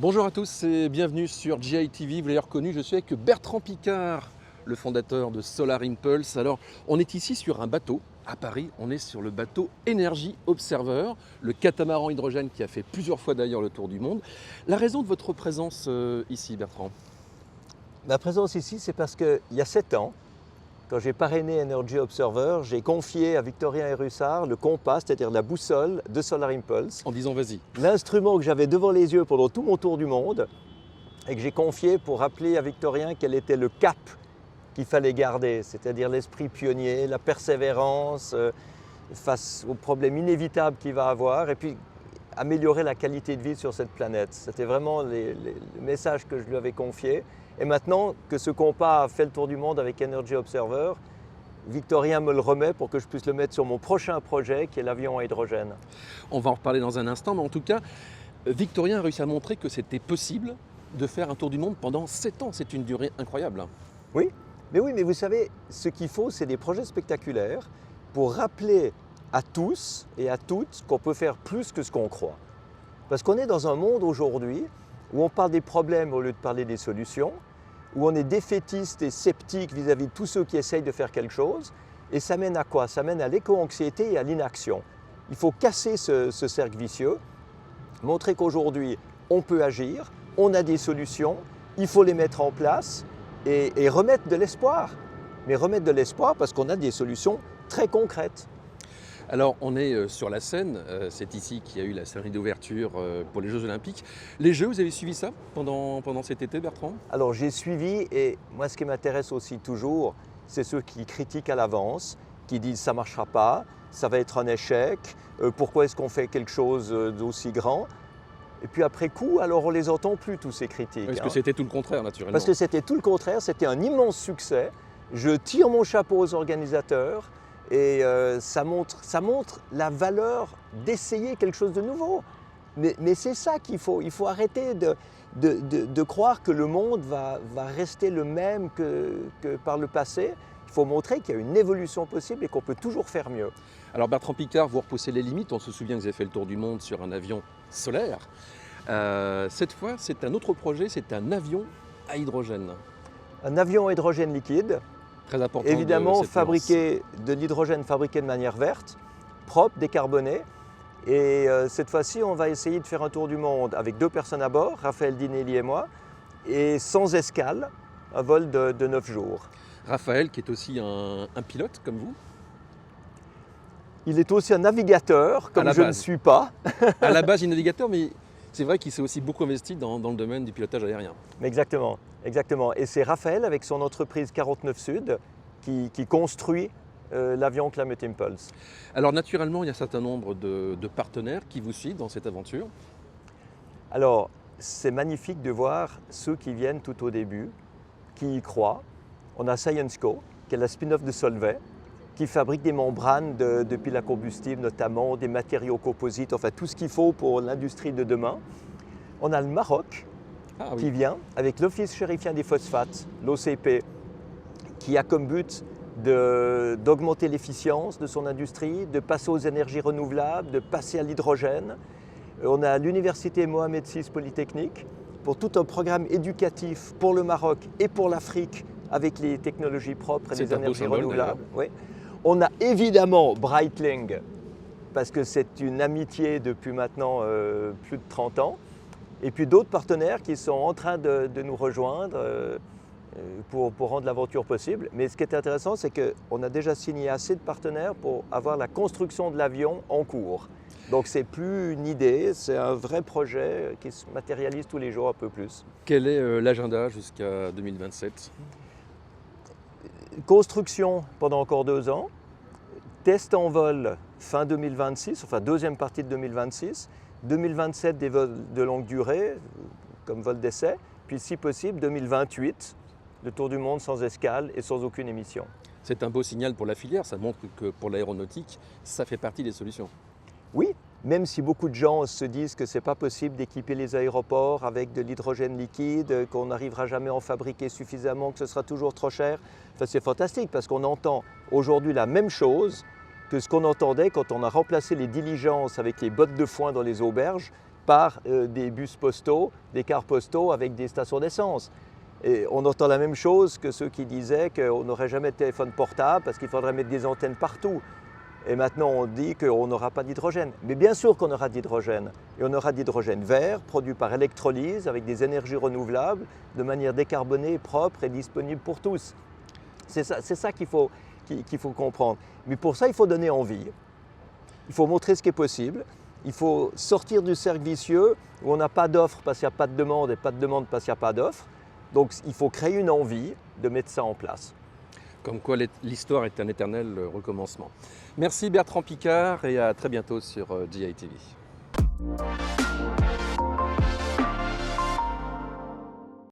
Bonjour à tous et bienvenue sur GITV. Vous l'avez reconnu, je suis avec Bertrand Piccard, le fondateur de Solar Impulse. Alors, on est ici sur un bateau à Paris. On est sur le bateau Energy Observer, le catamaran hydrogène qui a fait plusieurs fois d'ailleurs le tour du monde. La raison de votre présence ici, Bertrand? Ma présence ici, c'est parce qu'il y a 7 ans, quand j'ai parrainé Energy Observer, j'ai confié à Victorien Herussard le compas, c'est-à-dire la boussole de Solar Impulse. En disant vas-y. L'instrument que j'avais devant les yeux pendant tout mon tour du monde et que j'ai confié pour rappeler à Victorien quel était le cap qu'il fallait garder, c'est-à-dire l'esprit pionnier, la persévérance face aux problèmes inévitables qu'il va avoir et puis améliorer la qualité de vie sur cette planète. C'était vraiment le message que je lui avais confié. Et maintenant que ce compas a fait le tour du monde avec Energy Observer, Victorien me le remet pour que je puisse le mettre sur mon prochain projet qui est l'avion à hydrogène. On va en reparler dans un instant, mais en tout cas, Victorien a réussi à montrer que c'était possible de faire un tour du monde pendant 7 ans. C'est une durée incroyable. Oui, mais vous savez, ce qu'il faut, c'est des projets spectaculaires pour rappeler à tous et à toutes qu'on peut faire plus que ce qu'on croit. Parce qu'on est dans un monde aujourd'hui où on parle des problèmes au lieu de parler des solutions, où on est défaitiste et sceptique vis-à-vis de tous ceux qui essayent de faire quelque chose. Et ça mène à quoi? Ça mène à l'éco-anxiété et à l'inaction. Il faut casser ce cercle vicieux, montrer qu'aujourd'hui, on peut agir, on a des solutions, il faut les mettre en place et remettre de l'espoir. Mais remettre de l'espoir parce qu'on a des solutions très concrètes. Alors, on est sur la Seine, c'est ici qu'il y a eu la cérémonie d'ouverture pour les Jeux Olympiques. Les Jeux, vous avez suivi ça pendant cet été, Bertrand? Alors j'ai suivi et moi ce qui m'intéresse aussi toujours, c'est ceux qui critiquent à l'avance, qui disent ça ne marchera pas, ça va être un échec, pourquoi est-ce qu'on fait quelque chose d'aussi grand? Et puis après coup, alors on ne les entend plus tous ces critiques. Parce que c'était tout le contraire, naturellement. Parce que c'était tout le contraire, c'était un immense succès. Je tire mon chapeau aux organisateurs. Et ça montre la valeur d'essayer quelque chose de nouveau. Mais c'est ça qu'il faut. Il faut arrêter de croire que le monde va rester le même que par le passé. Il faut montrer qu'il y a une évolution possible et qu'on peut toujours faire mieux. Alors Bertrand Piccard, vous repoussez les limites. On se souvient que vous avez fait le tour du monde sur un avion solaire. Cette fois, c'est un autre projet, c'est un avion à hydrogène. Un avion à hydrogène liquide. Très important. Évidemment, de l'hydrogène fabriqué de manière verte, propre, décarboné. Et cette fois-ci, on va essayer de faire un tour du monde avec 2 personnes à bord, Raphaël Dinelli et moi, et sans escale, un vol de 9 jours. Raphaël, qui est aussi un pilote comme vous? Il est aussi un navigateur, comme je ne suis pas. À la base, il est navigateur, mais c'est vrai qu'il s'est aussi beaucoup investi dans le domaine du pilotage aérien. Exactement, exactement. Et c'est Raphaël, avec son entreprise 49 Sud, qui construit l'avion Climate Impulse. Alors naturellement, il y a un certain nombre de partenaires qui vous suivent dans cette aventure. Alors, c'est magnifique de voir ceux qui viennent tout au début, qui y croient. On a ScienceCo, qui est la spin-off de Solvay, qui fabrique des membranes de piles à combustible, notamment des matériaux composites, enfin tout ce qu'il faut pour l'industrie de demain. On a le Maroc qui vient avec l'Office chérifien des phosphates, l'OCP, qui a comme but d'augmenter l'efficience de son industrie, de passer aux énergies renouvelables, de passer à l'hydrogène. On a l'Université Mohamed VI Polytechnique pour tout un programme éducatif pour le Maroc et pour l'Afrique avec les technologies propres et les énergies renouvelables. Oui. On a évidemment Breitling, parce que c'est une amitié depuis maintenant plus de 30 ans. Et puis d'autres partenaires qui sont en train de nous rejoindre pour rendre l'aventure possible. Mais ce qui est intéressant, c'est qu'on a déjà signé assez de partenaires pour avoir la construction de l'avion en cours. Donc c'est plus une idée, c'est un vrai projet qui se matérialise tous les jours un peu plus. Quel est l'agenda jusqu'à 2027? Construction pendant encore 2 ans, test en vol fin 2026, enfin deuxième partie de 2026, 2027 des vols de longue durée comme vol d'essai, puis si possible 2028, le tour du monde sans escale et sans aucune émission. C'est un beau signal pour la filière, ça montre que pour l'aéronautique, ça fait partie des solutions. Oui, même si beaucoup de gens se disent que ce n'est pas possible d'équiper les aéroports avec de l'hydrogène liquide, qu'on n'arrivera jamais à en fabriquer suffisamment, que ce sera toujours trop cher. Enfin, c'est fantastique parce qu'on entend aujourd'hui la même chose que ce qu'on entendait quand on a remplacé les diligences avec les bottes de foin dans les auberges par des bus postaux, des cars postaux avec des stations d'essence. Et on entend la même chose que ceux qui disaient qu'on n'aurait jamais de téléphone portable parce qu'il faudrait mettre des antennes partout. Et maintenant, on dit qu'on n'aura pas d'hydrogène. Mais bien sûr qu'on aura d'hydrogène. Et on aura d'hydrogène vert, produit par électrolyse, avec des énergies renouvelables, de manière décarbonée, propre et disponible pour tous. C'est ça qu'il faut comprendre. Mais pour ça, il faut donner envie. Il faut montrer ce qui est possible. Il faut sortir du cercle vicieux où on n'a pas d'offre parce qu'il n'y a pas de demande et pas de demande parce qu'il n'y a pas d'offre. Donc, il faut créer une envie de mettre ça en place. Comme quoi l'histoire est un éternel recommencement. Merci Bertrand Piccard et à très bientôt sur GITV.